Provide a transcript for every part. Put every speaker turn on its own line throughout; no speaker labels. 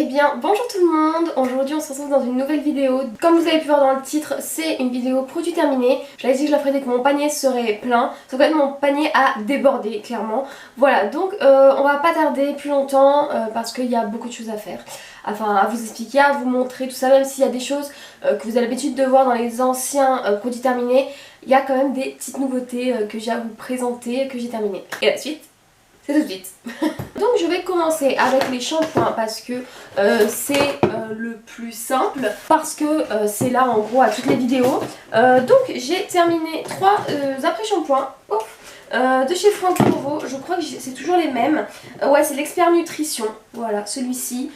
bien, bonjour tout le monde. Aujourd'hui on se retrouve dans une nouvelle vidéo. Comme vous avez pu voir dans le titre, c'est une vidéo produit terminé. Je l'avais dit que je la ferais dès que mon panier serait plein. Sauf que mon panier a débordé clairement. Voilà, donc on va pas tarder plus longtemps parce qu'il y a beaucoup de choses à faire. Enfin, à vous expliquer, à vous montrer tout ça, même s'il y a des choses que vous avez l'habitude de voir dans les anciens produits terminés, il y a quand même des petites nouveautés que j'ai à vous présenter, que j'ai terminées. Et la suite, c'est tout de suite. Donc je vais commencer avec les shampoings parce que c'est le plus simple, parce que c'est là en gros à toutes les vidéos. Donc j'ai terminé 3 après-shampoings de chez Franck Nouveau. Je crois que c'est toujours les mêmes. Ouais, c'est l'Expert Nutrition, voilà, celui-ci.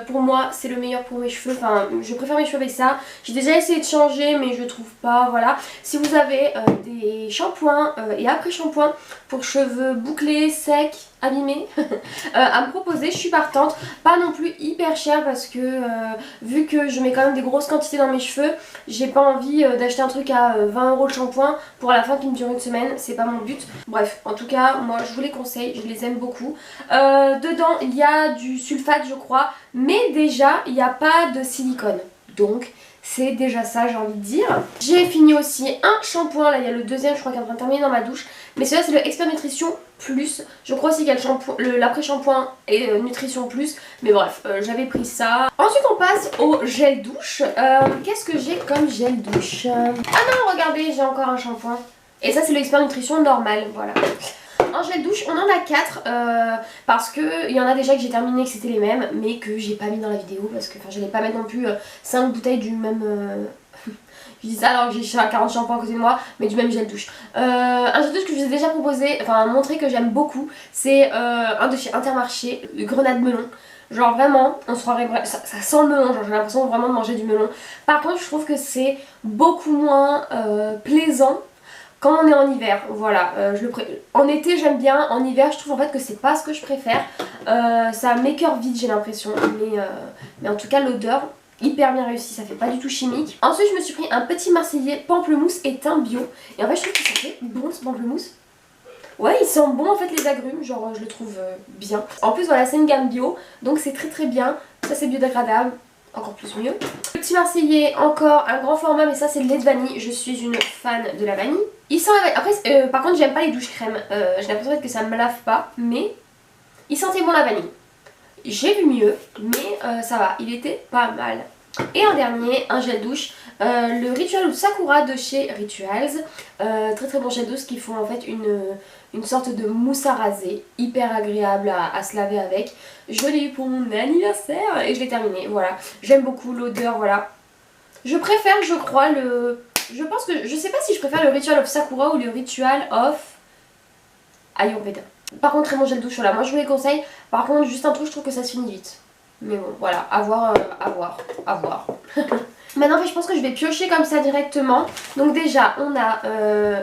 Pour moi c'est le meilleur pour mes cheveux, enfin je préfère mes cheveux avec ça. J'ai déjà essayé de changer mais je trouve pas, voilà. Si vous avez des shampoings et après shampoings pour cheveux bouclés, secs, abîmés à me proposer, je suis partante. Pas non plus hyper cher parce que vu que je mets quand même des grosses quantités dans mes cheveux, j'ai pas envie d'acheter un truc à 20 € le shampoing pour à la fin qui me dure une semaine, c'est pas mon but. Bref, en tout cas moi je vous les conseille, je les aime beaucoup. Dedans il y a du sulfate je crois, mais déjà il n'y a pas de silicone, donc c'est déjà ça, j'ai envie de dire. J'ai fini aussi un shampoing, là il y a le deuxième je crois qui est en train de terminer dans ma douche, mais celui-là c'est le Expert Nutrition Plus. Je crois aussi qu'il y a l'après-shampoing et Nutrition Plus, mais bref, j'avais pris ça. Ensuite on passe au gel douche. Qu'est-ce que j'ai comme gel douche? Ah non, regardez, j'ai encore un shampoing. Et ça c'est le Expert Nutrition normal, voilà. En gel douche, on en a 4 parce que il y en a déjà que j'ai terminé que c'était les mêmes, mais que j'ai pas mis dans la vidéo parce que j'allais pas mettre non plus 5 bouteilles du même... Je dis ça alors que j'ai 40 shampoings à côté de moi, mais du même gel douche. Un gel douche que je vous ai déjà proposé, enfin montré que j'aime beaucoup, c'est un de chez Intermarché, le grenade melon. Genre vraiment, on se croirait, ça sent le melon, genre j'ai l'impression vraiment de manger du melon. Par contre je trouve que c'est beaucoup moins plaisant quand on est en hiver, voilà. En été j'aime bien, en hiver je trouve en fait que c'est pas ce que je préfère. Ça m'écœure vite j'ai l'impression, mais en tout cas l'odeur hyper bien réussie, ça fait pas du tout chimique. Ensuite je me suis pris un petit marseillais pamplemousse et thym bio, et en fait je trouve que ça fait bon ce pamplemousse. Ouais, il sent bon en fait les agrumes, genre je le trouve bien. En plus voilà, c'est une gamme bio, donc c'est très bien, ça c'est biodégradable. Encore plus mieux. Le petit marseillais, encore un grand format, mais ça c'est le lait de vanille. Je suis une fan de la vanille. Il sent la vanille. Après, par contre, j'aime pas les douches crème. J'ai l'impression que ça me lave pas, mais il sentait bon la vanille. J'ai vu mieux, mais ça va, il était pas mal. Et en dernier, un gel douche, le Ritual ou Sakura de chez Rituals. Très bon gel douche qui font en fait une sorte de mousse à raser, hyper agréable à se laver avec. Je l'ai eu pour mon anniversaire et je l'ai terminé, voilà. J'aime beaucoup l'odeur, voilà. Je préfère, je crois, je pense que, je sais pas si je préfère le Ritual of Sakura ou le Ritual of Ayurveda. Par contre, très bon gel douche, voilà, moi je vous les conseille. Par contre, juste un truc, je trouve que ça se finit vite. Mais bon, voilà, à voir. Maintenant, je pense que je vais piocher comme ça directement. Donc déjà, on a...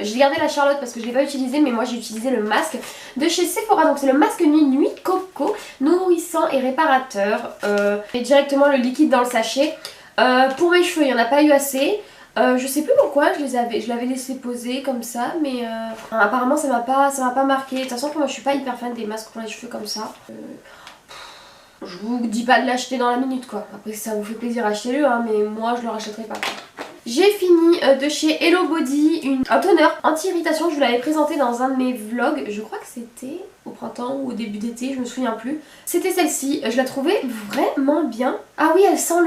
j'ai gardé la Charlotte parce que je ne l'ai pas utilisé, mais moi j'ai utilisé le masque de chez Sephora. Donc c'est le masque Nuit Coco, nourrissant et réparateur. Et directement le liquide dans le sachet. Pour mes cheveux, il n'y en a pas eu assez. Je sais plus pourquoi, je l'avais laissé poser comme ça, mais apparemment ça m'a pas marqué. De toute façon, moi je suis pas hyper fan des masques pour les cheveux comme ça. Je vous dis pas de l'acheter dans la minute quoi. Après si ça vous fait plaisir achetez-le hein, mais moi je le rachèterai pas. J'ai fini de chez Hello Body un toner anti-irritation. Je vous l'avais présenté dans un de mes vlogs. Je crois que c'était au printemps ou au début d'été, je me souviens plus. C'était celle-ci, je la trouvais vraiment bien. Ah oui, elle sent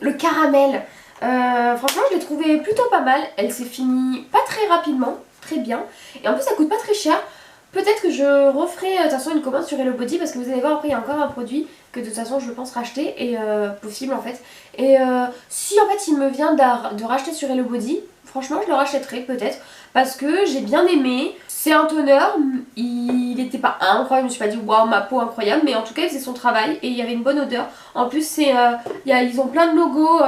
le caramel. Franchement je l'ai trouvée plutôt pas mal. Elle s'est finie pas très rapidement, très bien. Et en plus ça coûte pas très cher. Peut-être que je referai de toute façon une commande sur Hello Body parce que vous allez voir après il y a encore un produit que de toute façon je pense racheter et possible en fait. Et si en fait il me vient de racheter sur Hello Body, franchement je le rachèterai peut-être parce que j'ai bien aimé. C'est un toner, il n'était pas incroyable, je me suis pas dit waouh ma peau incroyable, mais en tout cas il faisait son travail et il y avait une bonne odeur. En plus ils ont plein de logos.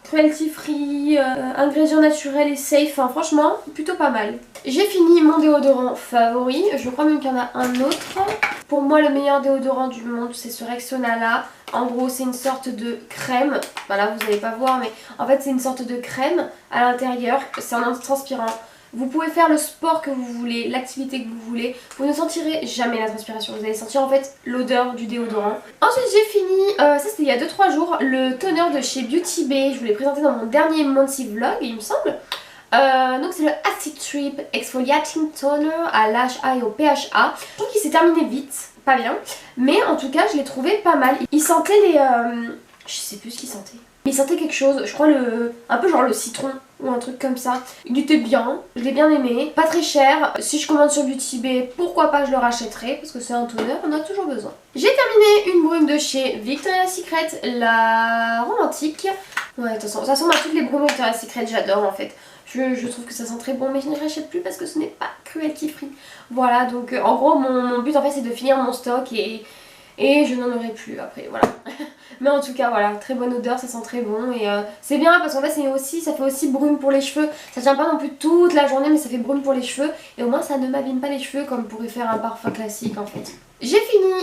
Cruelty free, ingrédients naturels et safe, enfin franchement plutôt pas mal. J'ai fini mon déodorant favori, je crois même qu'il y en a un autre. Pour moi le meilleur déodorant du monde c'est ce Rexona là. En gros c'est une sorte de crème, voilà vous n'allez pas voir mais en fait c'est une sorte de crème à l'intérieur, c'est un antitranspirant. Vous pouvez faire le sport que vous voulez, l'activité que vous voulez, vous ne sentirez jamais la transpiration. Vous allez sentir en fait l'odeur du déodorant. Ensuite j'ai fini, ça c'était il y a 2-3 jours, le toner de chez Beauty Bay. Je vous l'ai présenté dans mon dernier Monty Vlog il me semble. Donc c'est le Acid Trip Exfoliating Toner à l'HA et au PHA. Je trouve qu'il s'est terminé vite, pas bien, mais en tout cas je l'ai trouvé pas mal. Il sentait les... je sais plus ce qu'il sentait. Il sentait quelque chose, je crois un peu genre le citron ou un truc comme ça. Il était bien, je l'ai bien aimé, pas très cher. Si je commande sur Beauty Bay, pourquoi pas je le rachèterai parce que c'est un toner, on en a toujours besoin. J'ai terminé une brume de chez Victoria's Secret, la romantique. Ouais, de toute façon, ça ressemble à toutes les brumes Victoria's Secret, j'adore en fait. Je trouve que ça sent très bon, mais je ne rachète plus parce que ce n'est pas cruelty free. Voilà, donc en gros mon but en fait c'est de finir mon stock et je n'en aurai plus après, voilà. Mais en tout cas voilà, très bonne odeur, ça sent très bon et c'est bien parce qu'en fait ça fait aussi brume pour les cheveux. Ça tient pas non plus toute la journée mais ça fait brume pour les cheveux et au moins ça ne m'abîme pas les cheveux comme pourrait faire un parfum classique en fait. J'ai fini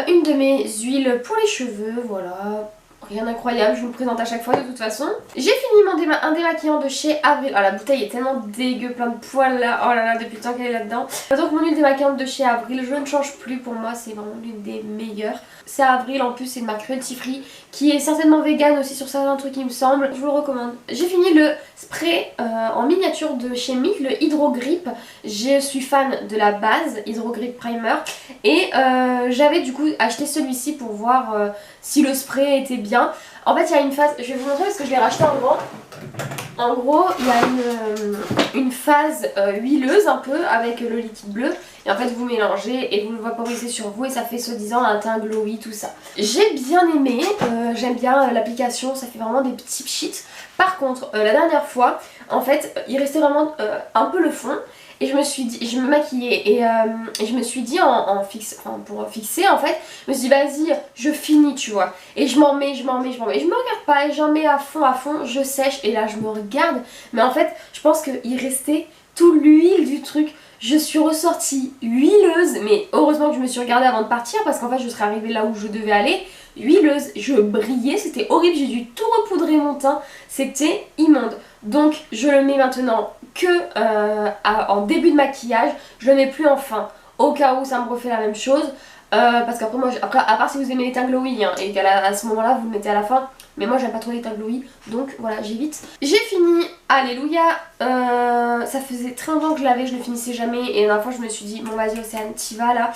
une de mes huiles pour les cheveux, voilà. Rien d'incroyable, je vous le présente à chaque fois de toute façon. J'ai fini un démaquillant de chez Avril. Ah la bouteille est tellement dégueu, plein de poils là. Oh là là, depuis le temps qu'elle est là-dedans. Donc mon huile démaquillante de chez Avril, je ne change plus, pour moi c'est vraiment l'une des meilleures. C'est Avril, en plus c'est une marque cruelty free qui est certainement vegan aussi sur certains trucs il me semble. Je vous le recommande. J'ai fini le spray en miniature de chez Milk, le Hydro Grip. Je suis fan de la base, Hydro Grip Primer. Et j'avais du coup acheté celui-ci pour voir si le spray était bien. En fait il y a une phase, je vais vous montrer parce que je l'ai racheté en grand. En gros il y a une phase huileuse un peu avec le liquide bleu. Et en fait vous mélangez et vous le vaporisez sur vous et ça fait soi-disant un teint glowy, tout ça. J'ai bien aimé, j'aime bien l'application, ça fait vraiment des petits pchits. Par contre la dernière fois en fait il restait vraiment un peu le fond. Et je me suis dit, je me maquillais et je me suis dit pour fixer en fait, je me suis dit vas-y je finis tu vois. Et je m'en mets, je me regarde pas et j'en mets à fond, je sèche et là je me regarde. Mais en fait je pense qu'il restait tout l'huile du truc. Je suis ressortie huileuse, mais heureusement que je me suis regardée avant de partir parce qu'en fait je serais arrivée là où je devais aller. Huileuse, je brillais, c'était horrible, j'ai dû tout repoudrer mon teint, c'était immonde. Donc je le mets maintenant que en début de maquillage, je le mets plus en fin, au cas où ça me refait la même chose. Parce qu'après moi, à part si vous aimez les teints glowy et qu'à ce moment là vous le mettez à la fin, mais moi j'aime pas trop les teints glowy, donc voilà j'évite. J'ai fini, alléluia, ça faisait très longtemps que je l'avais, je ne finissais jamais et la dernière fois je me suis dit bon vas-y Océane t'y vas là.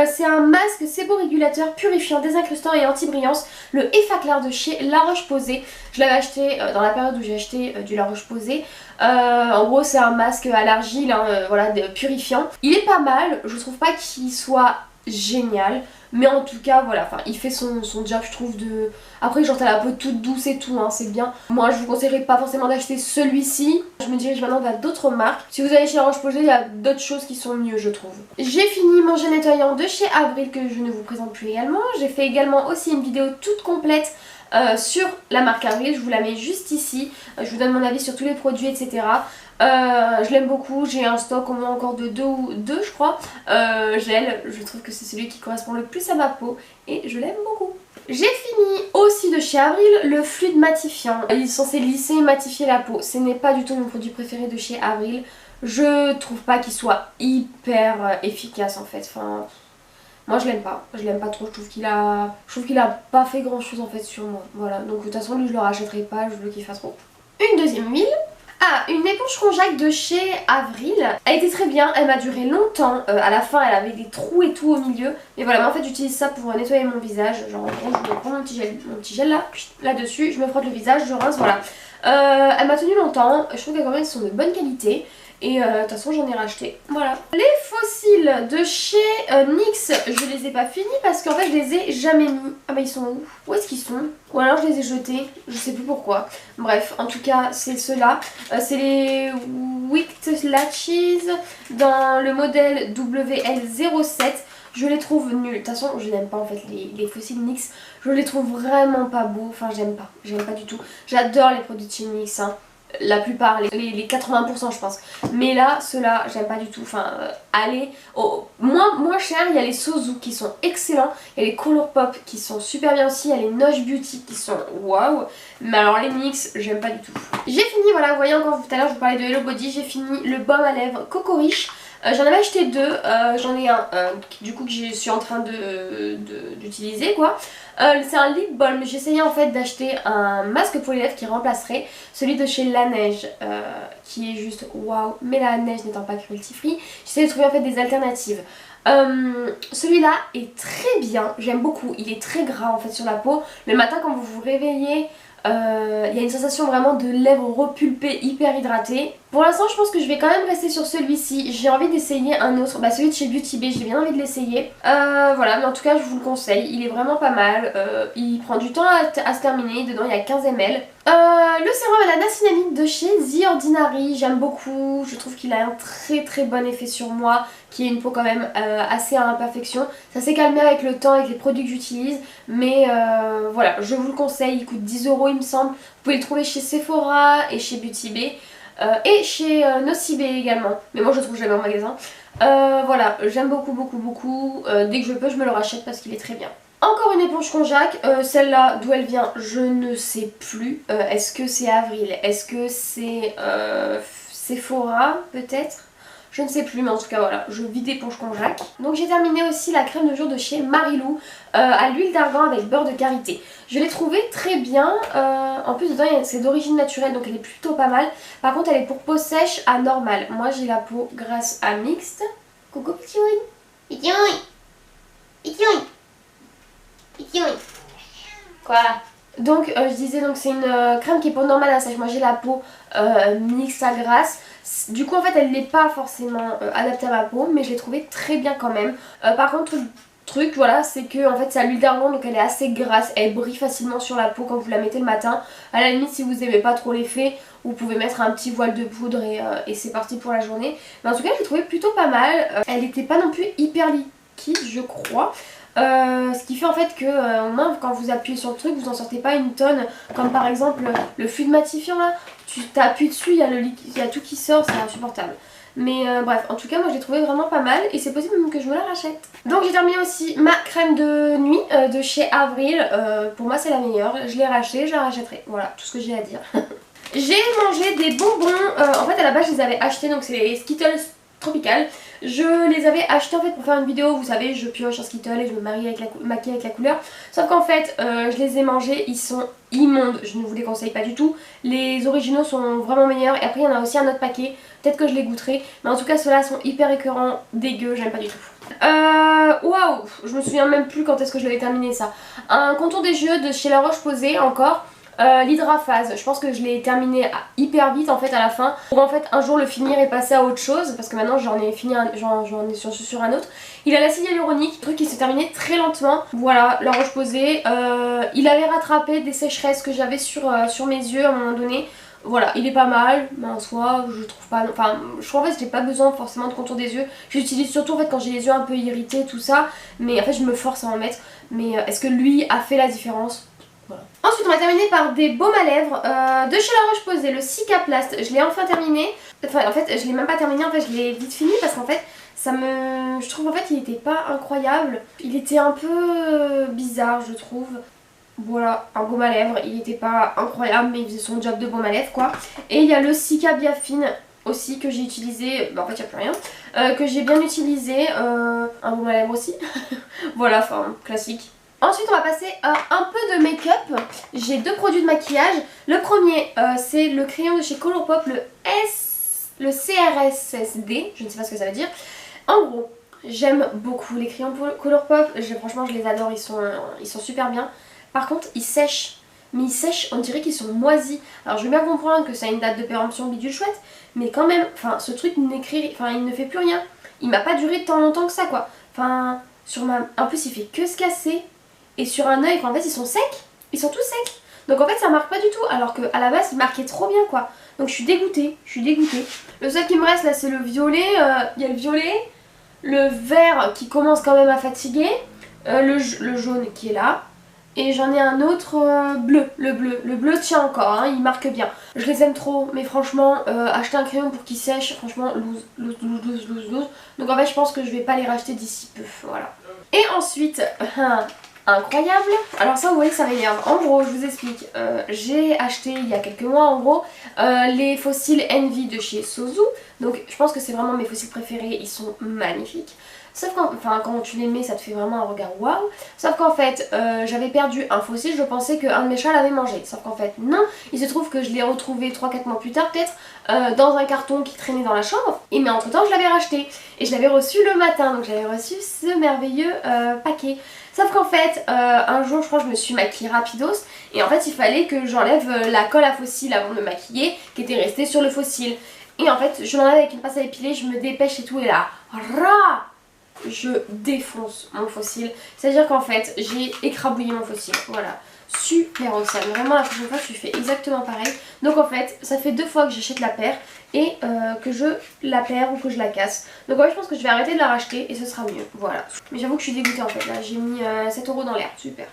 C'est un masque séborégulateur, purifiant, désincrustant et anti-brillance, le Effaclar de chez La Roche-Posay. Je l'avais acheté dans la période où j'ai acheté du La Roche-Posay. En gros c'est un masque à l'argile, hein, voilà, purifiant. Il est pas mal, je trouve pas qu'il soit génial, mais en tout cas voilà, enfin il fait son job je trouve de... Après genre t'as la peau toute douce et tout, hein, c'est bien. Moi je vous conseillerais pas forcément d'acheter celui-ci, je me dirige maintenant vers d'autres marques. Si vous allez chez La Roche-Posay, il y a d'autres choses qui sont mieux je trouve. J'ai fini mon gel nettoyant de chez Avril que je ne vous présente plus également. J'ai fait également aussi une vidéo toute complète sur la marque Avril, je vous la mets juste ici. Je vous donne mon avis sur tous les produits etc. Je l'aime beaucoup, j'ai un stock au moins encore de deux je crois gel, je trouve que c'est celui qui correspond le plus à ma peau et je l'aime beaucoup. J'ai fini aussi de chez Avril le fluide matifiant. Il est censé lisser et matifier la peau. Ce n'est pas du tout mon produit préféré de chez Avril. Je trouve pas qu'il soit hyper efficace en fait. Enfin, moi je l'aime pas trop, je trouve qu'il a pas fait grand chose en fait sur moi. Voilà, donc de toute façon lui je le rachèterai pas, je veux qu'il fasse trop. Une deuxième huile. Ah, une éponge konjac de chez Avril. Elle était très bien, elle m'a duré longtemps. À la fin elle avait des trous et tout au milieu. Mais voilà, mais en fait j'utilise ça pour nettoyer mon visage. Genre en gros je prends mon petit gel là dessus, je me frotte le visage, je rince, voilà. Elle m'a tenu longtemps, je trouve qu'elles quand même sont de bonne qualité. Et de toute façon j'en ai racheté, voilà. Les fossiles de chez NYX, je les ai pas finis parce qu'en fait je les ai jamais mis. Ah bah ils sont où? Où est-ce qu'ils sont? Ou alors je les ai jetés, je sais plus pourquoi. Bref, en tout cas c'est ceux-là. C'est les Wicked Latches dans le modèle WL07. Je les trouve nuls. De toute façon, je n'aime pas en fait les fossiles NYX. Je les trouve vraiment pas beaux. Enfin, j'aime pas du tout. J'adore les produits de chez NYX, hein. la plupart, les 80% je pense. Mais là, ceux-là, j'aime pas du tout. Enfin, allez, moins cher, il y a les Sozu qui sont excellents. Il y a les Colourpop qui sont super bien aussi. Il y a les Noche Beauty qui sont waouh. Mais alors les NYX, j'aime pas du tout. J'ai fini, voilà, vous voyez encore tout à l'heure, je vous parlais de Hello Body. J'ai fini le baume à lèvres Coco Riche. J'en avais acheté deux, j'en ai un du coup que je suis en train d'utiliser quoi. C'est un lip balm, j'essayais en fait d'acheter un masque pour les lèvres qui remplacerait celui de chez La Neige qui est juste waouh, mais La Neige n'étant pas cruelty free, j'essaie de trouver en fait des alternatives. Celui-là est très bien, j'aime beaucoup, il est très gras en fait sur la peau. Le matin quand vous vous réveillez, il y a une sensation vraiment de lèvres repulpées, hyper hydratées. Pour l'instant je pense que je vais quand même rester sur celui-ci. J'ai envie d'essayer un autre, celui de chez Beauty Bay, j'ai bien envie de l'essayer. Voilà, mais en tout cas je vous le conseille, il est vraiment pas mal. Il prend du temps à se terminer, dedans il y a 15 ml. Le sérum à la niacinamide de chez The Ordinary, j'aime beaucoup, je trouve qu'il a un très bon effet sur moi, qui est une peau quand même assez à imperfection. Ça s'est calmé avec le temps, avec les produits que j'utilise, mais voilà, je vous le conseille, il coûte 10 € il me semble. Vous pouvez le trouver chez Sephora et chez Beauty Bay et chez Nocibé également, mais moi je le trouve jamais en magasin. Voilà, j'aime beaucoup, dès que je peux je me le rachète parce qu'il est très bien. Encore une éponge Conjac, celle-là d'où elle vient je ne sais plus. Est-ce que c'est Avril? Est-ce que c'est Sephora peut-être? Je ne sais plus, mais en tout cas voilà, je vide l'éponge Conjac. Donc j'ai terminé aussi la crème de jour de chez Marilou à l'huile d'argan avec beurre de karité. Je l'ai trouvée très bien, en plus dedans c'est d'origine naturelle donc elle est plutôt pas mal. Par contre elle est pour peau sèche à normale. Moi j'ai la peau grasse à mixte. Coucou petit oui. Petit oui. Petit oui. Petit oui. Quoi? Donc je disais donc c'est une crème qui est pour normale à sèche. Moi j'ai la peau mixte à grasse. Du coup en fait elle n'est pas forcément adaptée à ma peau, mais je l'ai trouvée très bien quand même. Par contre le truc voilà c'est que en fait c'est à l'huile d'argan donc elle est assez grasse, elle brille facilement sur la peau quand vous la mettez le matin. À la limite si vous aimez pas trop l'effet, vous pouvez mettre un petit voile de poudre et c'est parti pour la journée. Mais en tout cas je l'ai trouvée plutôt pas mal. Elle n'était pas non plus hyper liquide je crois. Ce qui fait en fait que au moins quand vous appuyez sur le truc vous en sortez pas une tonne, comme par exemple le fluide matifiant là, tu t'appuies dessus, il y a tout qui sort, c'est insupportable. Mais bref, en tout cas moi je l'ai trouvé vraiment pas mal et c'est possible même que je me la rachète. Donc j'ai terminé aussi ma crème de nuit de chez Avril, pour moi c'est la meilleure, je l'ai rachetée, je la rachèterai, voilà tout ce que j'ai à dire. J'ai mangé des bonbons, en fait à la base je les avais achetés, donc c'est les Skittles Tropical. Je les avais achetés en fait pour faire une vidéo, vous savez je pioche un Skittle et je me maquille avec la couleur. Sauf qu'en fait je les ai mangés, ils sont immondes, je ne vous les conseille pas du tout. Les originaux sont vraiment meilleurs et après il y en a aussi un autre paquet, peut-être que je les goûterai. Mais en tout cas ceux-là sont hyper écœurants, dégueux, j'aime pas du tout. Waouh, je me souviens même plus quand est-ce que je l'avais terminé ça. Un contour des yeux de chez La Roche-Posay encore. L'hydraphase, je pense que je l'ai terminé hyper vite en fait à la fin pour en fait un jour le finir et passer à autre chose parce que maintenant j'en ai fini j'en ai sur un autre. Il a l'acide hyaluronique, un truc qui s'est terminé très lentement. Voilà, La Roche-Posay. Il avait rattrapé des sécheresses que j'avais sur mes yeux à un moment donné. Voilà, il est pas mal, mais en soi je trouve pas, enfin je trouve en fait que j'ai pas besoin forcément de contour des yeux. J'utilise surtout en fait quand j'ai les yeux un peu irrités tout ça, mais en fait je me force à en mettre. Mais est-ce que lui a fait la différence? Voilà. Ensuite on va terminer par des baumes à lèvres de chez La Roche-Posay, le Cicaplast. Je l'ai enfin terminé, enfin en fait je l'ai même pas terminé, en fait je l'ai vite fini parce qu'en fait je trouve en fait il était pas incroyable. Il était un peu bizarre je trouve. Voilà, un baume à lèvres, il était pas incroyable mais il faisait son job de baume à lèvres quoi. Et il y a le Cica Biafine aussi que j'ai utilisé, en fait il n'y a plus rien, que j'ai bien utilisé, un baume à lèvres aussi. Voilà, enfin classique. Ensuite on va passer à un peu de make-up. J'ai deux produits de maquillage. Le premier c'est le crayon de chez Colourpop, le CRSSD, je ne sais pas ce que ça veut dire. En gros, j'aime beaucoup les crayons Colourpop, franchement je les adore, ils sont super bien. Par contre ils sèchent, mais ils sèchent, on dirait qu'ils sont moisis. Alors je veux bien comprendre que ça a une date de péremption bidule chouette, mais quand même, enfin ce truc il ne fait plus rien. Il m'a pas duré tant longtemps que ça quoi. Enfin, en plus il fait que se casser. Et sur un œil, en fait ils sont secs, ils sont tous secs. Donc en fait ça marque pas du tout, alors qu'à la base il marquait trop bien quoi. Donc je suis dégoûtée, Le seul qui me reste là c'est le violet, il y a le violet, le vert qui commence quand même à fatiguer, le jaune qui est là, Et j'en ai un autre bleu, le bleu tient encore, hein, il marque bien. Je les aime trop, mais franchement, acheter un crayon pour qu'il sèche, franchement, loose. Donc en fait, je pense que je vais pas les racheter d'ici peu, voilà. Et ensuite, incroyable, alors ça vous voyez ça m'énerve. En gros, je vous explique, j'ai acheté il y a quelques mois en gros les fossiles Envy de chez Sozu. Donc je pense que c'est vraiment mes fossiles préférés, ils sont magnifiques. Sauf quand tu les mets, ça te fait vraiment un regard waouh. Sauf qu'en fait, j'avais perdu un fossile, je pensais qu'un de mes chats l'avait mangé. Sauf qu'en fait, non. Il se trouve que je l'ai retrouvé 3-4 mois plus tard, peut-être, dans un carton qui traînait dans la chambre. Et mais entre temps, je l'avais racheté. Et je l'avais reçu le matin, donc j'avais reçu ce merveilleux paquet. Sauf qu'en fait, un jour, je crois que je me suis maquillée rapidos. Et en fait, il fallait que j'enlève la colle à fossile avant de me maquiller, qui était restée sur le fossile. Et en fait, je l'enlève avec une pince à épiler, je me dépêche et tout, et là, je défonce mon fossile. C'est-à-dire qu'en fait, j'ai écrabouillé mon fossile. Voilà. Super awesome. Vraiment, la prochaine fois, tu fais exactement pareil. Donc en fait, ça fait 2 fois que j'achète la paire et que je la perds ou que je la casse. Donc ouais, je pense que je vais arrêter de la racheter et ce sera mieux. Voilà. Mais j'avoue que je suis dégoûtée en fait. Là, j'ai mis 7 € dans l'air. Super.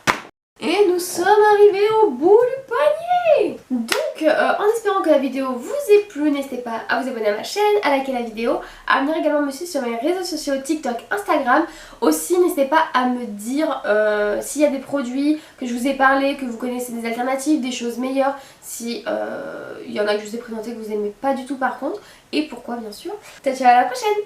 Et nous sommes arrivés au bout du panier. Donc en espérant que la vidéo vous ait plu, n'hésitez pas à vous abonner à ma chaîne, à liker la vidéo, à venir également me suivre sur mes réseaux sociaux TikTok, Instagram. Aussi n'hésitez pas à me dire s'il y a des produits que je vous ai parlé, que vous connaissez des alternatives, des choses meilleures, si il y en a que je vous ai présenté que vous n'aimez pas du tout par contre, et pourquoi bien sûr. Ciao ciao, à la prochaine.